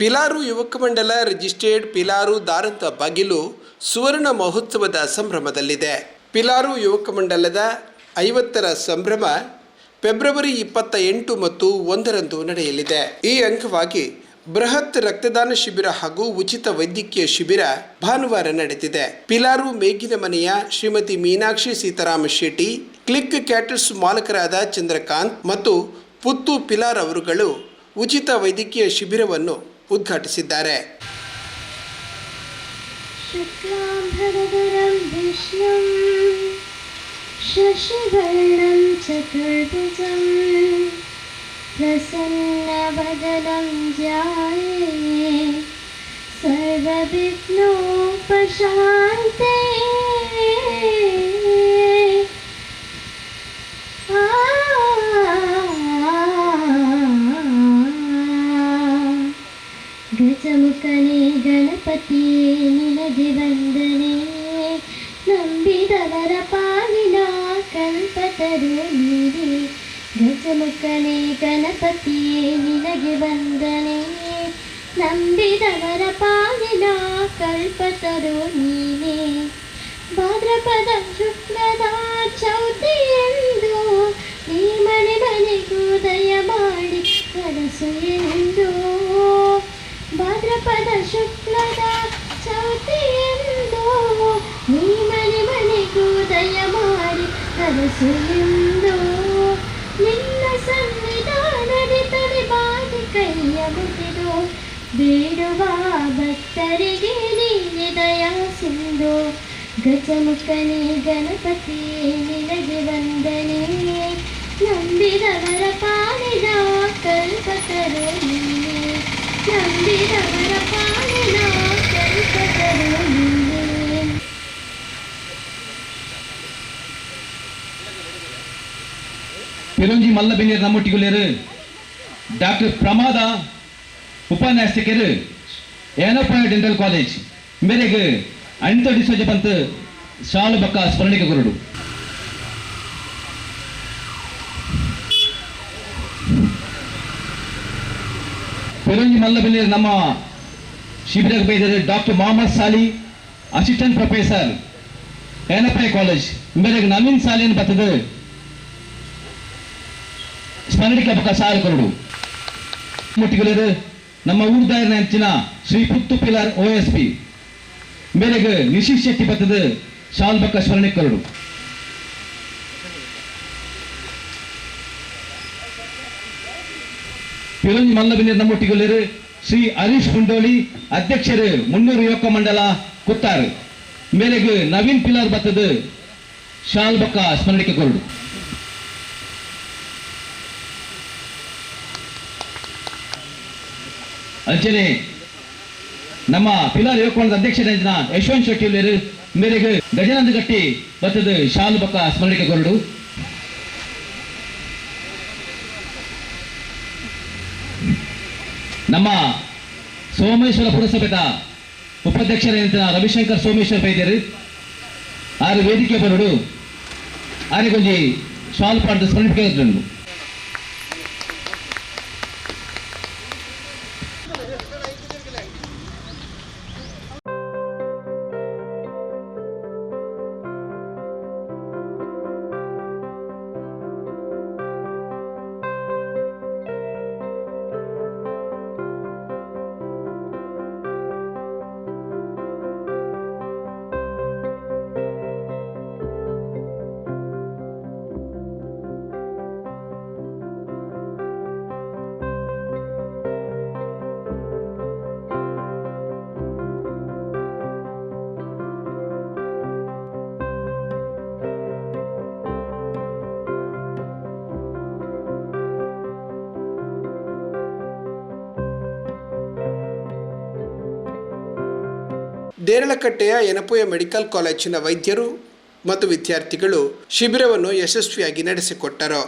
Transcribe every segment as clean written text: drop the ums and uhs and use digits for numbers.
ಪಿಲಾರು ಯುವಕ ಮಂಡಲ ರಿಜಿಸ್ಟರ್ಡ್ ಪಿಲಾರು ದಾರಂತ ಬಾಗಿಲು ಸುವರ್ಣ ಮಹೋತ್ಸವದ ಸಂಭ್ರಮದಲ್ಲಿದೆ. ಪಿಲಾರು ಯುವಕ ಮಂಡಲದ 50ರ ಸಂಭ್ರಮ ಫೆಬ್ರವರಿ 28 ಮತ್ತು 1ರಂದು ನಡೆಯಲಿದೆ. ಈ ಅಂಗವಾಗಿ ಬೃಹತ್ ರಕ್ತದಾನ ಶಿಬಿರ ಹಾಗೂ ಉಚಿತ ವೈದ್ಯಕೀಯ ಶಿಬಿರ ಭಾನುವಾರ ನಡೆದಿದೆ. ಪಿಲಾರು ಮೇಗಿನ ಮನೆಯ ಶ್ರೀಮತಿ ಮೀನಾಕ್ಷಿ ಸೀತಾರಾಮ ಶೆಟ್ಟಿ, ಕ್ಲಿಕ್ ಕ್ಯಾಟರ್ಸ್ ಮಾಲಕರಾದ ಚಂದ್ರಕಾಂತ್ ಮತ್ತು ಪುತ್ತು ಪಿಲಾರ್ ಅವರುಗಳು ಉಚಿತ ವೈದ್ಯಕೀಯ ಶಿಬಿರವನ್ನು ಉದ್ಘಾಟಿಸಿದ್ದಾರೆ. ಶಶಿವರ್ಣಂ ಚತುರ್ಭುಜಂ ಪ್ರಸನ್ನವದನಂ ಧ್ಯಾಯೇ ಸರ್ವವಿಘ್ನೋಪಶಾಂತಯೇ. ಗಜಮುಖನೇ ಗಣಪತಿಯೇ ನಿನಗೆ ವಂದನೆ, ನಂಬಿದವರ ಪಾಲಿನ ಕಲ್ಪತರು ನೀಡಿ. ಗಜಮುಖನೇ ಗಣಪತಿಯೇ ನಿನಗೆ ವಂದನೆ, ನಂಬಿದವರ ಪಾಲಿನ ಕಲ್ಪತರು ನೀನೆ. ಭಾದ್ರಪದ ಶುಕ್ಲದ ಚೌತಿಯೆಂದು ನೀ ಮನೆ ಮನೆಗೂ ದಯ ಮಾಡಿ ಕನಸು ಎಂದು. ಭಾದ್ರಪದ ಶುಕ್ಲದ ಚೌತಿಯೆಂದು ನೀ ಮನೆ ಮನೆಗೂ ದಯ ಮಾಡಿ ಕನಸು ಎಂದು. ನಿನ್ನ ಸನ್ನಿಧಾನದಿ ತಲೆ ಬಾಗಿ ಕೈಯ ಮುಗಿದು ಬೇಡುವ ಭಕ್ತರಿಗೆ ನೀನೆ ದಯಾ ಸಿಂಧು. ಗಜಮುಖನೇ ಗಣಪತಿಯೇ ನಿನಗೆ ವಂದನೆ, ನಂಬಿದವರ ಪಾಲಿನ ಕಲ್ಪತರು ನೀನೆ. ನಂಬಿದವರ ಪಾಲಿನ ಕಲ್ಪತರು ನೀನೆ. ಪಿರಂಜಿ ಮಲ್ಲಬೆನ್ನೀರು ನಮ್ಮೊಟ್ಟಿಗುಳ್ಳೇರು ಡಾಕ್ಟರ್ ಪ್ರಮಾದ ಉಪನ್ಯಾಸಕರು ಏನಪ್ಪ ಡೆಂಟಲ್ ಕಾಲೇಜ್ ಮೇರೆಗೆ ಅಂಟಡಿ ಸೋಜ ಪಂತ ಶಾಲು ಬಕ್ಕ ಸ್ಮರಣಿಕ ಗುರುಡು. ಪಿರಂಜಿ ಮಲ್ಲಬೆನ್ನೀರು ನಮ್ಮ ಶಿಬಿರಕ್ಕೆ ಬೈದರು ಡಾಕ್ಟರ್ ಮೊಹಮ್ಮದ್ ಸಾಲಿ ಅಸಿಸ್ಟೆಂಟ್ ಪ್ರೊಫೆಸರ್ ಏನಪ್ಪ ಕಾಲೇಜ್ ಮೇರೆಗೆ ನವೀನ್ ಸಾಲಿಯನ್ನು ಬರ್ತದೆ ಸ್ಮರಣಿಕ ಬಕ್ಕ ಸಾಲು ಕೊರಡು. ಮುಟ್ಟಿಗಳು ನಮ್ಮ ಊರ್ದಾಯರ ನೆಂಚಿನ ಶ್ರೀ ಪುತ್ತು ಪಿಲಾರ್ OSP ಮೇರೆಗೆ ನಿಶೀಶ್ ಶೆಟ್ಟಿ ಬತ್ತದ ಶಾಲ್ ಬಕ್ಕ ಸ್ಮರಣಿಕ ಕೊರಡು. ಪಿರಂಜಿ ಮಲ್ಲಬೆನ್ನೀರು ನಮ್ಮೊಟ್ಟಿಗಳು ಶ್ರೀ ಹರೀಶ್ ಗುಂಡೋಳಿ ಅಧ್ಯಕ್ಷರು 300 ಯುವಕ ಮಂಡಲ ಕುತ್ತಾರು ಮೇರೆಗೆ ನವೀನ್ ಪಿಲಾರ್ ಬತ್ತದ ಶಾಲ್ ಬಕ್ಕ ಸ್ಮರಣಿಕ ಕೊರಡು. ಅಂಚನೆ ನಮ್ಮ ಪಿಲಾರ್ ಯುವಕ ಅಧ್ಯಕ್ಷರಾದ ಯಶವಂತ್ ಶೆಟ್ಟಿ ಮೇರೆಗೆ ಗಜಾನಂದ ಗಟ್ಟಿ ಬತ್ತದ ಶಾಲು ಬಕ್ಕ ಸ್ಮರಣಿಕ ಕೊರಡು. ನಮ್ಮ ಸೋಮೇಶ್ವರ ಪುರಸಭೆದ ಉಪಾಧ್ಯಕ್ಷರಾದ ರವಿಶಂಕರ್ ಸೋಮೇಶ್ವರ ಬೈದ್ಯರು ಆರು ವೇದಿಕೆ ಬರೋಡು ಆರಿಗೊಂಜಿ ಶಾಲು ಪಾಡ್ದು ಸ್ಮರಣಿಕ ಕೊರಡು. ದೇರಳಕಟ್ಟೆಯ ಯನಪೋಯ ಮೆಡಿಕಲ್ ಕಾಲೇಜಿನ ವೈದ್ಯರು ಮತ್ತು ವಿದ್ಯಾರ್ಥಿಗಳು ಶಿಬಿರವನ್ನು ಯಶಸ್ವಿಯಾಗಿ ನಡೆಸಿಕೊಟ್ಟರು.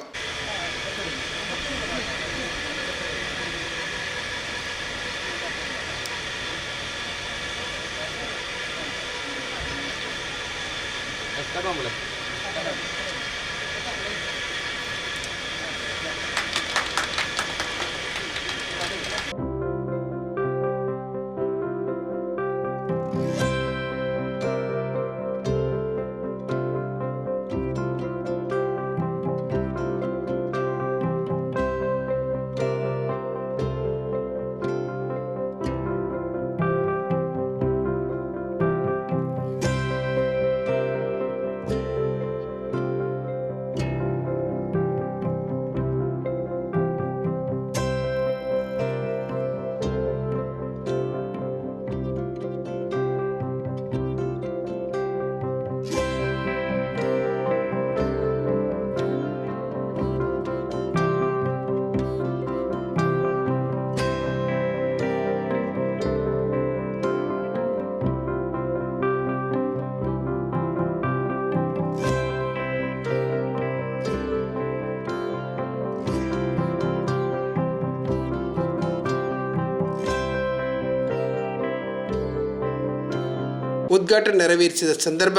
ಉದ್ಘಾಟನೆ ನೆರವೇರಿಸಿದ ಸಂದರ್ಭ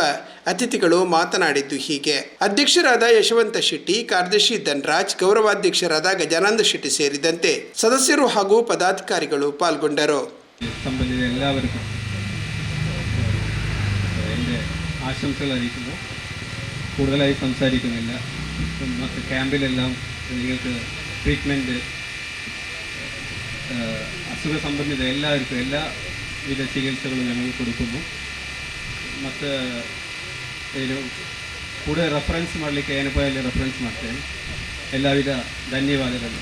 ಅತಿಥಿಗಳು ಮಾತನಾಡಿದ್ದು ಹೀಗೆ. ಅಧ್ಯಕ್ಷರಾದ ಯಶವಂತ ಶೆಟ್ಟಿ, ಕಾರ್ಯದರ್ಶಿ ಧನರಾಜ್, ಗೌರವಾಧ್ಯಕ್ಷರಾದ ಗಜಾನಂದ ಶೆಟ್ಟಿ ಸೇರಿದಂತೆ ಸದಸ್ಯರು ಹಾಗೂ പദാധികാരിಗಳು പാൽಗೊಂಡರು. സംബന്ധിച്ച എല്ലാവർക്കും എൻ്റെ ആശംസകൾ അറിയിക്കുന്നു. കൂടുതലായി സംസാരിക്കുന്നില്ല. മറ്റ് ക്യാമ്പിലെല്ലാം നിങ്ങൾക്ക് ട്രീറ്റ്മെൻറ്റ് അസുഖ സംബന്ധിത എല്ലാവർക്കും എല്ലാവിധ ചികിത്സകളും ഞങ്ങൾ കൊടുക്കുന്നു. ಮತ್ತು ಇದು ಕೂಡ ರೆಫರೆನ್ಸ್ ಮಾಡಲಿಕ್ಕೆ ಏನಪ್ಪ ಇಲ್ಲಿ ರೆಫರೆನ್ಸ್ ಮಾಡ್ತೇನೆ. ಎಲ್ಲ ವಿಧ ಧನ್ಯವಾದಗಳು.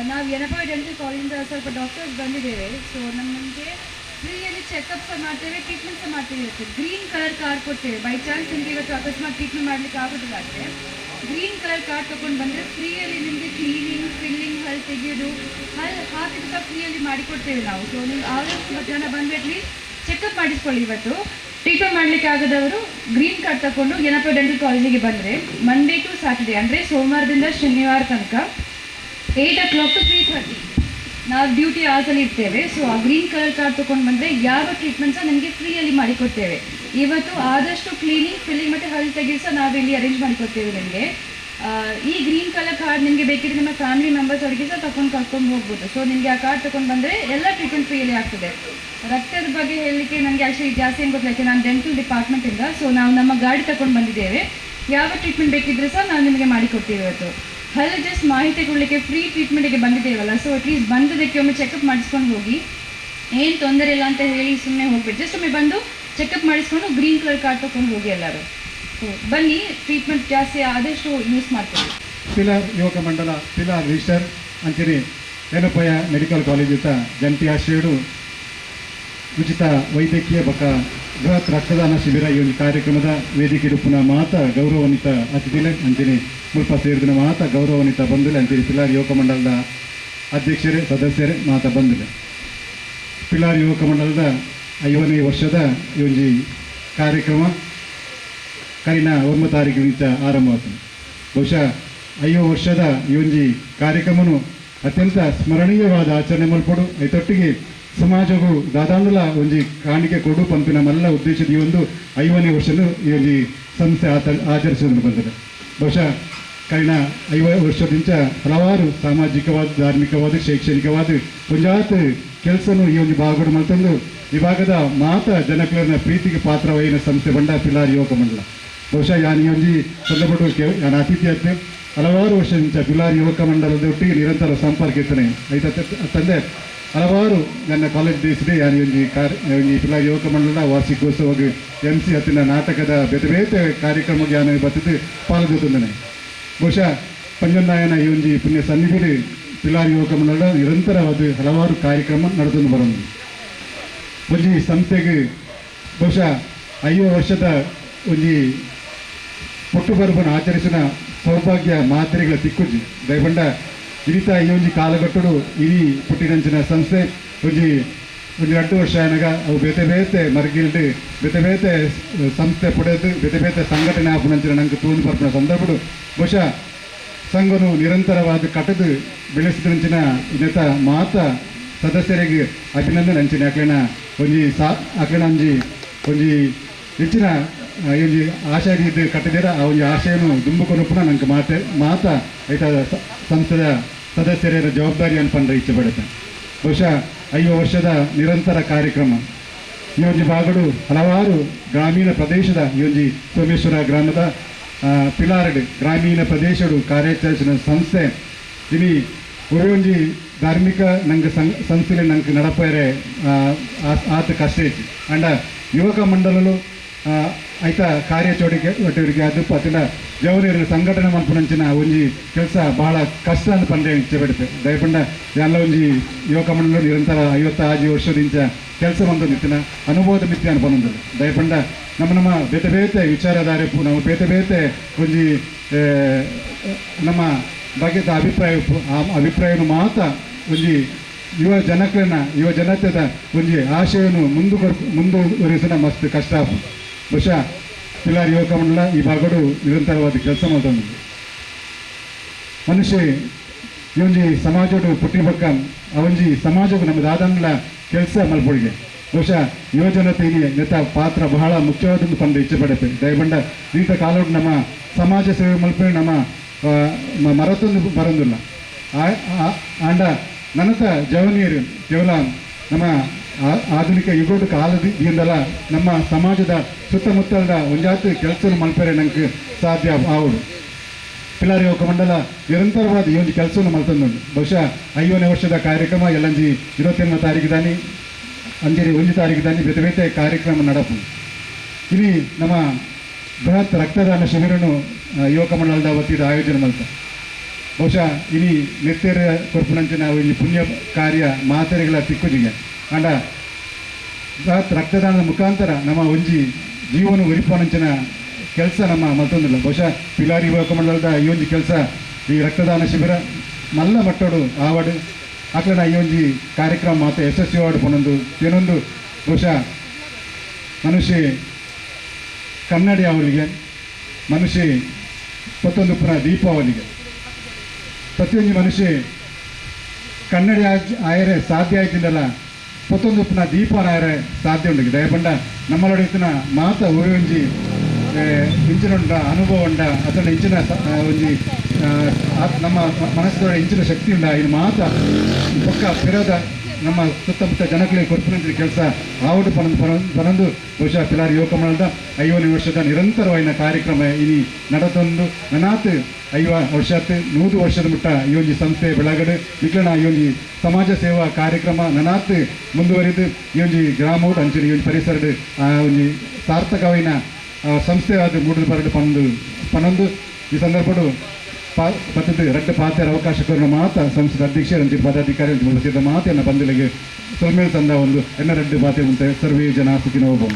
ನಾವು ಯನಪಾಯ ಡೆಂಟಲ್ ಕಾಲೇಜಿಂದ ಸ್ವಲ್ಪ ಡಾಕ್ಟರ್ಸ್ ಬಂದಿದ್ದೇವೆ. ಸೊ ನಮಗೆ ಫ್ರೀಯಲ್ಲಿ ಚೆಕಪ್ ಸಹ ಮಾಡ್ತೇವೆ, ಟ್ರೀಟ್ಮೆಂಟ್ ಸಹ ಮಾಡ್ತೇವೆ. ಗ್ರೀನ್ ಕಲರ್ ಕಾರ್ಡ್ ಕೊಡ್ತೇವೆ. ಬೈ ಚಾನ್ಸ್ ನಿಮಗೆ ಇವತ್ತು ಅಕಸ್ಮಾತ್ ಟ್ರೀಟ್ಮೆಂಟ್ ಮಾಡಲಿಕ್ಕೆ ಆಗೋದಿಲ್ಲ ಅಂದರೆ ಗ್ರೀನ್ ಕಲರ್ ಕಾರ್ಡ್ ತೊಗೊಂಡು ಬಂದರೆ ಫ್ರೀಯಲ್ಲಿ ನಿಮಗೆ ಕ್ಲೀನಿಂಗ್, ಫಿಲ್ಲಿಂಗ್, ಹಲ್ ತೆಗೆಯೋದು, ಹಲ್ ಹಾಕಿದ್ದು ಸಹ ಫ್ರೀಯಲ್ಲಿ ಮಾಡಿಕೊಡ್ತೇವೆ ನಾವು. ಸೊ ನೀವು ಆದಷ್ಟು ಜನ ಬಂದ್ಬಿಡ್ಲಿ, ಚೆಕಪ್ ಮಾಡಿಸ್ಕೊಳ್ಳಿ. ಇವತ್ತು ಟ್ರೀಟ್ಮೆಂಟ್ ಮಾಡಲಿಕ್ಕೆ ಆಗದವರು ಗ್ರೀನ್ ಕಾರ್ಡ್ ತಗೊಂಡು ಯನಪಾಯ ಡೆಂಟಲ್ ಕಾಲೇಜಿಗೆ ಬಂದರೆ ಮಂಡೇ ಟು ಸ್ಯಾಟರ್ಡೇ ಅಂದರೆ ಸೋಮವಾರದಿಂದ ಶನಿವಾರ ತನಕ 8 o'clock to 3:30 ನಾವು ಡ್ಯೂಟಿ ಅವರ್ಸಲ್ಲಿ ಇರ್ತೇವೆ. ಸೊ ಆ ಗ್ರೀನ್ ಕಲರ್ ಕಾರ್ಡ್ ತೊಗೊಂಡು ಬಂದರೆ ಯಾವ ಟ್ರೀಟ್ಮೆಂಟ್ ಸಹ ನಿಮಗೆ ಫ್ರೀಯಲ್ಲಿ ಮಾಡಿಕೊಡ್ತೇವೆ. ಇವತ್ತು ಆದಷ್ಟು ಕ್ಲೀನಿಂಗ್, ಫಿಲ್ಲಿಂಗ್ ಮತ್ತು ಹಲ್ ತೆಗೆದು ಸಹ ನಾವಿಲ್ಲಿ ಅರೇಂಜ್ ಮಾಡಿಕೊಡ್ತೇವೆ ನಿಮಗೆ. ಈ ಗ್ರೀನ್ ಕಲರ್ ಕಾರ್ಡ್ ನಿಮಗೆ ಬೇಕಿದ್ರೆ ನಿಮ್ಮ ಫ್ಯಾಮಿಲಿ ಮೆಂಬರ್ಸ್ ಅವರಿಗೆ ಸಹ ಕರ್ಕೊಂಡು ಹೋಗ್ಬೋದು. ಸೊ ನಿಮಗೆ ಆ ಕಾರ್ಡ್ ತೊಗೊಂಡು ಬಂದರೆ ಎಲ್ಲ ಟ್ರೀಟ್ಮೆಂಟ್ ಫ್ರೀಯಲ್ಲಿ ಆಗ್ತದೆ. ರಕ್ತದ ಬಗ್ಗೆ ಹೇಳಲಿಕ್ಕೆ ನನಗೆ ಆ್ಯಕ್ಚುಲಿ ಜಾಸ್ತಿ ಏನು ಗೊತ್ತಿಲ್ಲ, ನಾನು ಡೆಂಟಲ್ ಡಿಪಾರ್ಟ್ಮೆಂಟಿಂದ. ಸೊ ನಾವು ನಮ್ಮ ಗಾಡಿ ತಗೊಂಡು ಬಂದಿದ್ದೇವೆ. ಯಾವ ಟ್ರೀಟ್ಮೆಂಟ್ ಬೇಕಿದ್ರೂ ಸಹ ನಾವು ನಿಮಗೆ ಮಾಡಿಕೊಡ್ತೀವಿ. ಇವತ್ತು ಹಲ್ಲು ಜಸ್ಟ್ ಮಾಹಿತಿ ಕೊಡಲಿಕ್ಕೆ ಫ್ರೀ ಟ್ರೀಟ್ಮೆಂಟಿಗೆ ಬಂದಿದ್ದೇವಲ್ಲ. ಸೊ ಅಟ್ಲೀಸ್ಟ್ ಬಂದದಕ್ಕೆ ಒಮ್ಮೆ ಚೆಕಪ್ ಮಾಡಿಸ್ಕೊಂಡು ಹೋಗಿ, ಏನು ತೊಂದರೆ ಇಲ್ಲ ಅಂತ ಹೇಳಿ ಸುಮ್ಮನೆ ಹೋಗ್ಬಿಟ್ಟು ಜಸ್ಟ್ ಒಮ್ಮೆ ಬಂದು ಚೆಕಪ್ ಮಾಡಿಸ್ಕೊಂಡು ಗ್ರೀನ್ ಕಲರ್ ಕಾರ್ಡ್ ತೊಗೊಂಡು ಹೋಗಿ ಎಲ್ಲರೂ. ಸೊ ಬನ್ನಿ, ಟ್ರೀಟ್ಮೆಂಟ್ ಜಾಸ್ತಿ ಆದಷ್ಟು ಯೂಸ್ ಮಾಡ್ತೀವಿ. ಪಿಲಾರ್ ಯುವಕ ಮಂಡಲ ಪಿಲಾರ್ ರಿಜಿಸ್ಟರ್ ಅಂಚನೆ ಯನಪಾಯ ಮೆಡಿಕಲ್ ಕಾಲೇಜ್ ಜಂಟಿ ಆಶ್ರಯಡು ಉಚಿತ ವೈದ್ಯಕೀಯ ಬಕ ಬೃಹತ್ ರಕ್ತದಾನ ಶಿಬಿರ ಈ ಒಂದು ಕಾರ್ಯಕ್ರಮದ ವೇದಿಕೆ ರೂಪನ ಮಾತ ಗೌರವಾನ್ವಿತ ಅತಿಥಿಲೆ ಅಂಚನೆ ಮುಲ್ಪ ಸೇರಿದ ಮಾತ ಗೌರವಾನ್ವಿತ ಬಂಧುಲೆ ಅಂಚನೆ ಪಿಲಾರ್ ಯುವಕ ಮಂಡಲದ ಅಧ್ಯಕ್ಷರೇ, ಸದಸ್ಯರೇ ಮಾತ ಬಂಧುಲೆ. ಪಿಲಾರ್ ಯುವಕ ಮಂಡಲದ 5ನೇ ವರ್ಷದ ಈ ಒಂದು ಕಾರ್ಯಕ್ರಮ ಕರಿನ 9 ತಾರೀಕಿನಿಂದ ಆರಂಭವಾಗ್ತದೆ. ಬಹುಶಃ 5 ವರ್ಷದ ಈ ಒಂದು ಕಾರ್ಯಕ್ರಮವನ್ನು ಅತ್ಯಂತ ಸ್ಮರಣೀಯವಾದ ಆಚರಣೆ ಮಲ್ಪಡು ಐತೊಟ್ಟಿಗೆ ಸಮಾಜವು ದಾದಾಂಡುಲ ಒಂದು ಕಾಣಿಕೆ ಕೊಡು ಪಂಪಿನ ಮಲ್ಲ ಉದ್ದೇಶದ ಈ ಒಂದು 5ನೇ ವರ್ಷದ ಈ ಒಂದು ಸಂಸ್ಥೆ ಆಚರಿಸೋದನ್ನು ಬಂದಿದೆ. ಬಹುಶಃ ಕಳೆದ 5 ವರ್ಷದಿಂದ ಹಲವಾರು ಸಾಮಾಜಿಕವಾದ, ಧಾರ್ಮಿಕವಾದ, ಶೈಕ್ಷಣಿಕವಾದ ಒಂಜಾತ್ ಕೆಲಸನೂ ಈ ಒಂದು ಭಾಗಗಳು ಮಲ್ತಂದು ಈ ಭಾಗದ ಮಾತ ಜನಕಲನ್ನ ಪ್ರೀತಿಗೆ ಪಾತ್ರವೈನ ಸಂಸ್ಥೆ ಬಂಡ ಪಿಲಾರ್ ಯುವಕ ಮಂಡಲ. ಬಹುಶಃ ಯಾನ್ ಈ ಒಂದು ಸಂದರ್ಭಕ್ಕೆ ಯಾನ್ ಅತಿಥಿ ಆಯ್ತು. ಹಲವಾರು ವರ್ಷದಿಂದ ಪಿಲಾರ್ ಯುವಕ ಮಂಡಲದ ಒಟ್ಟಿಗೆ ನಿರಂತರ ಸಂಪರ್ಕ ಇರ್ತೇನೆ ತಂದೆ ಹಲವಾರು ನನ್ನ ಕಾಲೇಜ್ ಡೇಸ್ಗೆ ಯಾನ್ ಈ ಪಿಲಾರ್ ಯುವಕ ಮಂಡಲದ ವಾರ್ಷಿಕೋತ್ಸವ MC ಹತ್ತಿನ ನಾಟಕದ ಬೇತೆ ಬೇತೆ ಕಾರ್ಯಕ್ರಮಕ್ಕೆ ಯಾನು ಬರ್ತದೆ ಪಾಲ್ಗೊಳ್ತಂದನೆ. ಬಹುಶಃ ಪಂಜನಾಯನ ಈ ಒಂದು ಪುಣ್ಯ ಸನ್ನಿಧಿಗೆ ಪಿಲಾರ್ ಯುವಕ ಮಂಡಲ ನಿರಂತರವಾದ ಹಲವಾರು ಕಾರ್ಯಕ್ರಮ ನಡೆದು ಬರೋದು. ಒಂದು ಸಂಸ್ಥೆಗೆ ಬಹುಶಃ 5 ವರ್ಷದ ಒಂದು ಹುಟ್ಟುಬರುವನ್ನು ಆಚರಿಸಿದ ಸೌಭಾಗ್ಯ ಮಾತ್ರೆಗಳ ತಿಕ್ಕುಜಿ ದಯಗೊಂಡ ಇರಿತ ಈ ಒಂದು ಕಾಲಘಟ್ಟಡು ಇಡೀ ಪುಟ್ಟಿನಂಚಿನ ಸಂಸ್ಥೆ ಒಂದು 2 ವರ್ಷ ಏನಾಗ ಅವು ಬೇತೆ ಬೇತೆ ಮರಗಿಲ್ಡು ಬೇತೆ ಬೇತೆ ಸಂಸ್ಥೆ ಪಡೆದು ಬೇತೆ ಬೇತೆ ಸಂಘಟನೆ ಆಪನಂಚಿನ ನಂಗೆ ತೂಂದು ಬರ್ಪಣ ಸಂದರ್ಭಡು ಬಹುಶಃ ಸಂಘನು ನಿರಂತರವಾದ ಕಟ್ಟದು ಬೆಳೆಸಿದಂಚಿನ ಇನ್ನತ ಮಾತ ಸದಸ್ಯರಿಗೆ ಅಭಿನಂದನೆ ಅಂಚಿನ ಅಕ್ಲೇನ ಅಕ್ಲೇನ ಒಂದು ಹೆಚ್ಚಿನ ಈ ಒಂದು ಆಶಯ ಇದು ಕಟ್ಟಿದ್ದೀರ ಆ ಒಂದು ಆಶಯನು ದುಂಬುಕೊಂಡು ಪುನಃ ನಂಗೆ ಮಾತ ಐತ ಸಂಸ್ಥೆಯ ಸದಸ್ಯರ ಜವಾಬ್ದಾರಿ ಅನ್ಪಂಡ್ರೆ ಇಚ್ಛೆ ಪಡುತ್ತೆ. ಬಹುಶಃ 5 ವರ್ಷದ ನಿರಂತರ ಕಾರ್ಯಕ್ರಮ. ಈ ಒಂದು ಬಾಗಡು ಹಲವಾರು ಗ್ರಾಮೀಣ ಪ್ರದೇಶದ ಈ ಒಂದು ಸೋಮೇಶ್ವರ ಗ್ರಾಮದ ಪಿಲಾರ್ಡ್ ಗ್ರಾಮೀಣ ಪ್ರದೇಶಡು ಕಾರ್ಯಾಚರಿಸಿನ ಸಂಸ್ಥೆ ಇನಿ ಒಂಜಿ ಧಾರ್ಮಿಕ ನಂಗೆ ಸಂಸ್ಥೆಯಲ್ಲಿ ನಂಗೆ ನಡಪರೆ ಆತ ಕಷ್ಟ ಐತಿ ಅಂಡ ಯುವಕ ಮಂಡಲಲು ಐತ ಕಾರ್ಯಚಟುವಟಿಕೆ ಅದು ಪತ್ತಿನ ಜವರಿಯರ ಸಂಘಟನೆ ಮಲ್ಪನಂಚಿನ ಒಂಜಿ ಕೆಲಸ ಬಹಳ ಕಷ್ಟ ಅಂತ ಪಂಡೆ ಇಚ್ಛೆಪಡುತ್ತೆ ದಯಪಂಡ ಎಲ್ಲ ಒಂಜಿ ಯುವಕ ಮಂಡಲ ನಿರಂತರ 56 ವರ್ಷದಿಂಚ ಕೆಲಸ ಬಂದು ನಿತ್ತಿನ ಅನುಭವದ ಮಿತ್ಯ ಅನ್ಪನೊಂದು ದಯಪಂಡ ನಮ್ಮ ಬೇತೆ ಬೇತೆ ವಿಚಾರಧಾರೆ ನಮ್ಮ ಬೇತೆ ಬೇತೆ ಒಂಜಿ ನಮ್ಮ ಬಗೆದ ಅಭಿಪ್ರಾಯವನ್ನು ಮಾತ್ರ ಒಂಜಿ ಯುವ ಜನತೆದ ಒಂಜಿ ಆಶಯವನ್ನು ಮುಂದುವರಿಸಿನ ಮಸ್ತ್ ಕಷ್ಟ ಬಹುಶಃ ಪಿಲಾರ್ ಯುವಕ ಮಂಡಲ ಈ ಭಾಗಡು ನಿರಂತರವಾದ ಕೆಲಸ ಮಾಡ್ತಂದು ಮನುಷ್ಯ ಈ ಒಂಜಿ ಸಮಾಜಡು ಪುಟ್ಟಿಬಕ್ಕ ಅವೊಂಜಿ ಸಮಾಜಕ್ಕೂ ನಮ್ಮದು ಆದಂಗ್ಲ ಕೆಲಸ ಮಲ್ಪೊಳಿಗೆ ಬಹುಶಃ ಯುವಜನತೆ ನೆತ ಪಾತ್ರ ಬಹಳ ಮುಖ್ಯವಾದೊಂದು ಪಂಡ ಇಚ್ಛೆ ಪಡೆಪೆ ದಯಬಂಡ ಇಂಥ ಕಾಲೋಡು ನಮ್ಮ ಸಮಾಜ ಸೇವೆ ಮಲ್ಪೆ ನಮ್ಮ ಮರತೊಂದು ಬರೋದಿಲ್ಲ ಆಂಡ ನನತ ಜವನಿಯರು ಕೇವಲ ನಮ್ಮ ಆಧುನಿಕ ಯುಗದ ಕಾಲದಿಂದಲ ನಮ್ಮ ಸಮಾಜದ ಸುತ್ತಮುತ್ತಲದ ಒಂಜಾತು ಕೆಲಸ ಮಲ್ಪರೆ ನಂಗೆ ಸಾಧ್ಯ ಆವುದು ಪಿಲಾರ್ ಯುವಕ ಮಂಡಲ ನಿರಂತರವಾದ ಈ ಒಂದು ಕೆಲಸವನ್ನು ಮಲ್ತಂದುಂಡು ಬಹುಶಃ 5ನೇ ವರ್ಷದ ಕಾರ್ಯಕ್ರಮ ಎಲ್ಲಂಜಿ 28ನೇ ತಾರೀಕಿದಾನಿ ಅಂಜರಿ 1 ತಾರೀಕಿದಾನಿ ಬೇತೆ ಬೇತೆ ಕಾರ್ಯಕ್ರಮ ನಡಪು ಇಲ್ಲಿ ನಮ್ಮ ಬೃಹತ್ ರಕ್ತದಾನ ಶಿಬಿರನು ಯುವಕ ಮಂಡಲದ ವತಿಯಿಂದ ಆಯೋಜನೆ ಮಾಡ್ತಾರೆ ಬಹುಶಃ ಇಲ್ಲಿ ನೆತ್ತೆರ ಕೊರ್ಪುನಂಚಿನ ಈ ಪುಣ್ಯ ಕಾರ್ಯ ಮಾತೆರೆಗಳ ತಿಕ್ಕುಜಿಗೆ ಅಂಡ ಬೃಹತ್ ರಕ್ತದಾನದ ಮುಖಾಂತರ ನಮ್ಮ ಒಂಜಿ ಜೀವನ ಉರಿಪನಂಚಿನ ಕೆಲಸ ನಮ್ಮ ಮತ್ತೊಂದಿಲ್ಲ ಬಹುಶಃ ಪಿಲಾರಿ ಯುವಕ ಮಂಡಲದ ಈ ಒಂದು ಕೆಲಸ ಈ ರಕ್ತದಾನ ಶಿಬಿರ ಮಲ್ಲ ಮಟ್ಟೋಡು ಆವಾಡು ಆಕಲನ ಈ ಒಂದು ಕಾರ್ಯಕ್ರಮ ಮಾತ್ರ ಯಶಸ್ವಿವಾಡು ಪೊನೊಂದು ಏನೊಂದು ಬಹುಶಃ ಮನುಷ್ಯ ಕನ್ನಡಿ ಅವರಿಗೆ ಮನುಷ್ಯ ಮತ್ತೊಂದು ಪುನಃ ದೀಪಾವಳಿಗೆ ಪ್ರತಿಯೊಂದು ಮನುಷ್ಯ ಕನ್ನಡಿ ಆಯರೆ ಸಾಧ್ಯ ಆಯ್ತಿಂದಲ್ಲ ಮತ್ತೊಂದು ಪುನಃ ದೀಪನ ಆಯರೆ ಸಾಧ್ಯ ಉಂಟು ದಯಪಂಡ ನಮ್ಮಳೊಡಿನ ಮಾತ ಒಂಜಿ ಇಂಚಿನ ಅನುಭವ ಉಂಡ ಅದರ ಇಂಚಿನ ಒಂಜಿ ನಮ್ಮ ಮನಸ್ಸಿನ ಇಂಚಿನ ಶಕ್ತಿ ಉಂಡ ಇದು ಮಾತ ಪಕ್ಕ ಪಿರದ ನಮ್ಮ ಸುತ್ತಮುತ್ತ ಜನಗಳಿಗೆ ಕೊರ್ಪುನಂಚಿನ ಕೆಲಸ ಆವಡು ಪನೊಂದು ಬಹುಶಃ ಪಿಲಾರ್ ಯುವಕ ಮಂಡಲದ 5ನೇ ವರ್ಷದ ನಿರಂತರವಾದ ಕಾರ್ಯಕ್ರಮ ಇನಿ ನಡತೊಂದು ನನಾತ್ 5 ವರ್ಷದ 100 ವರ್ಷದ ಮುಟ್ಟ ಈ ಒಂದು ಸಂಸ್ಥೆ ಬೆಳಗಡೆ ಇಟ್ಲನ ಈ ಒಂದು ಸಮಾಜ ಸೇವಾ ಕಾರ್ಯಕ್ರಮ ನನಾತ್ ಮುಂದುವರಿದು ಈ ಒಂದು ಗ್ರಾಮೋಡ್ ಅಂಚನೆ ಈ ಒಂದು ಪರಿಸರದ ಒಂದು ಸಾರ್ಥಕವಾದ ಸಂಸ್ಥೆಯಾದ ಮೂಡಲು ಬರಡು ಪನೊಂದು ಈ ಸಂದರ್ಭಡು ಪದ್ಧತಿ ರಡ್ಡ ಪಾತ್ರ ಅವಕಾಶ ಕೊರನ ಮಾತ ಸಂಸ್ಥೆ ಅಧ್ಯಕ್ಷರಂತೆ ಪದಾಧಿಕಾರಿ ಅಂತ ಮಾತೆಯನ್ನು ಬಂದಲಿಗೆ ಸೊಲ್ಮೇಲ್ ತಂದ ಒಂದು ಎನ್ನ ರಡ್ಡು ಪಾತೆ ಅಂತ ಸರ್ವೇ ಜನ ಸುಖಿನೋಭವ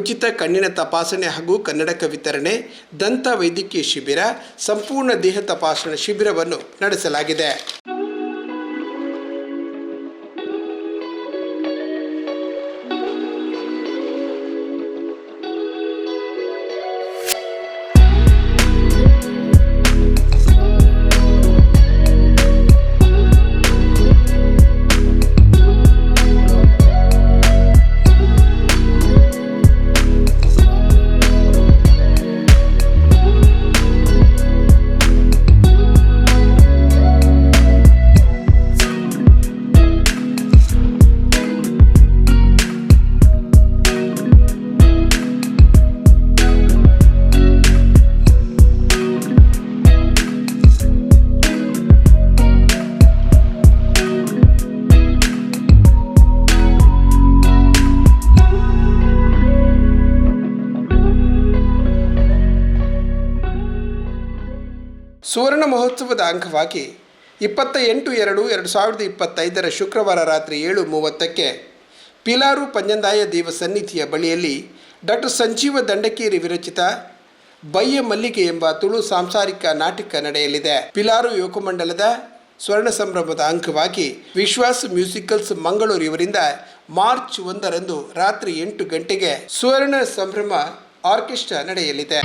ಉಚಿತ ಕಣ್ಣಿನ ತಪಾಸಣೆ ಹಾಗೂ ಕನ್ನಡಕ ವಿತರಣೆ, ದಂತ ವೈದ್ಯಕೀಯ ಶಿಬಿರ, ಸಂಪೂರ್ಣ ದೇಹ ತಪಾಸಣಾ ಶಿಬಿರವನ್ನು ನಡೆಸಲಾಗಿದೆ. ಸುವರ್ಣ ಮಹೋತ್ಸವದ ಅಂಗವಾಗಿ 28/2/2025 ಶುಕ್ರವಾರ ರಾತ್ರಿ 7:30ಕ್ಕೆ ಪಿಲಾರು ಪಂಜಂದಾಯ ದೇವ ಸನ್ನಿಧಿಯ ಬಳಿಯಲ್ಲಿ ಡಾಕ್ಟರ್ ಸಂಜೀವ ದಂಡಕೇರಿ ವಿರಚಿತ ಬಯ್ಯ ಮಲ್ಲಿಗೆ ಎಂಬ ತುಳು ಸಾಂಸಾರಿಕ ನಾಟಕ ನಡೆಯಲಿದೆ. ಪಿಲಾರು ಯುವಕ ಮಂಡಲದ ಸ್ವರ್ಣ ಸಂಭ್ರಮದ ಅಂಗವಾಗಿ ವಿಶ್ವಾಸ್ ಮ್ಯೂಸಿಕಲ್ಸ್ ಮಂಗಳೂರು ಇವರಿಂದ ಮಾರ್ಚ್ 1ರಂದು ರಾತ್ರಿ 8 ಗಂಟೆಗೆ ಸುವರ್ಣ ಸಂಭ್ರಮ ಆರ್ಕೆಸ್ಟ್ರಾ ನಡೆಯಲಿದೆ.